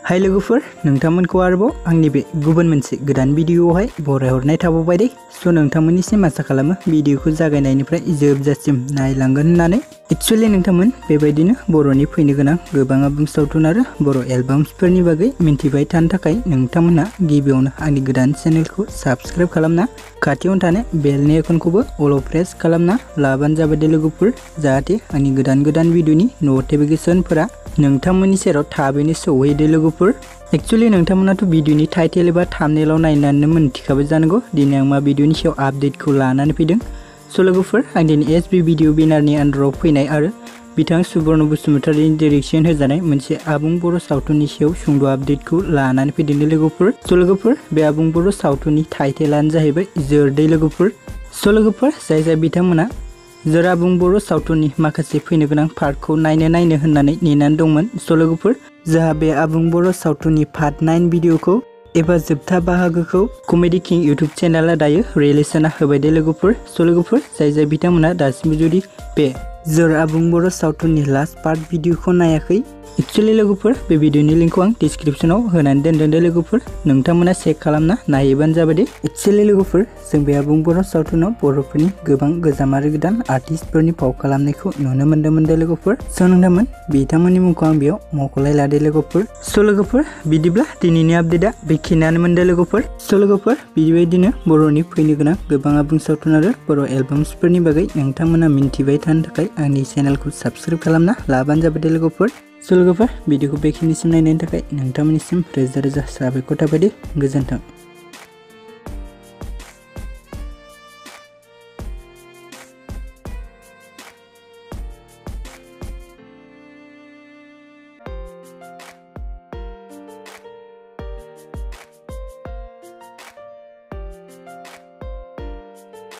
हाय लोगोफोर नोंथांमोनखौ आरोबाव आंनि बे गुबुन मोनसे गोदान भिडियोआवहाय बरायहरनाय थाबावबाय दे। स' नोंथांमोननिसिम आसा खालामो भिडियोखौ जागायनायनिफ्राय जोबजासिम नायलांगोन होननानै। एक्चुअली नोंथांमोन बेबायदिनो बर'नि फैनो गोनां गोबां आबुं सावथुन आरो बर' एलबाम्सफोरनि बागै मिन्थिबाय थानो थाखाय नोंथांमोनहा गिबियावनो आंनि गोदान चेनेलखौ साबस्क्राइब खालामना खाथियावनो थानाय बेलनि आइकनखौबो अल प्रेस खालामना लाबानो जाबाय दे लोगोफोर, जाहाथे आंनि गोदान भिडियोनि नटिफिकेशनफोरा नोंथांमोननि सेराव थाबैनो सौहैदो लोगोफोर। एक्चुअली नोंथांमोनाथ' भिडियोनि टाइटेल एबा थाम्बनेलाव नायनानै मोनथिखाबाय जानांगौ दिनै आं मा भिडियोनि सायाव आपडेटखौ लानानै फैदों। स' लोगोफोर आं दिनै एसबी भिडियो बेनारनि आन्डाराव फैनाय आरो बिथां सुबर्ण बसुमतारीनि डाइरेक्शन होजानाय मोनसे आबुं बर' सावथुननि सायाव सुंद' आपडेटखौ लानानै फैदों लोगोफोर। स' लोगोफोर बे आबुं बर' सावथुननि टाइटेलानो जाहैबाय जोरदै लोगोफोर। स' लोगोफोर जाय बिथांमोना जोर आबुं बर' सावथुननि माखासे फैनो गोनां पार्टखौ नायनो होननानै नेनानै दंमोन। स' लोगोफोर जोंहा बे आबुं बर' सावथुननि पार्ट 9 भिडियोखौ एबा जोबथा बाहागोखौ कमेडि किं इउट्यूब चेनेला दायो रिलिज होबाय दे लोगोफोर। स' लोगोफोर जाय बिथांमोना दासिमबो जुदि बे जोर आबुं बर' सावथुननि लास्ट पार्ट भिडियोखौ नायाखै, एक्चुअली लोगोफोर बे भिडियोनि लिंकखौ आं डिस्क्रिप्शनाव होनानै दोनदों दे लोगोफोर, नोंथांमोना चेक खालामना नायहैबानो जाबाय दे। एक्चुअली लोगोफोर जों बे आबुं बर' सावथुनाव बर'फोरनि गोबां गोजाम आरो गोदान आर्टिस्टफोरनि फाव खालामनायखौ नुनो मोन्दोंमोन दे लोगोफोर। स' नोंथांमोन बिथांमोननि मुंखौ आं बेयाव मख'लायला दे लोगोफोर। स' लोगोफोर बिदिब्ला दिनैनि आपडेटआ बेखिनियानोमोन दे लोगोफोर। स' लोगोफोर बेबायदिनो बर'नि फैनो गोनां गोबां आबुं सावथुन आरो बर' एलबाम्सफोरनि बागै नोंथांमोना मिन्थिबाय थानो थाखाय आंनि चेनेलखौ साबस्क्राइब खालामना लाबानो जाबाय दे लोगोफोर। स' लोगोफोर भिडियोखौ बेखिनिसिम नायनायनि थाखाय नोंथांमोननिसिम रोजा रोजा साबायखर थाबाय दे। गोजोन्थों।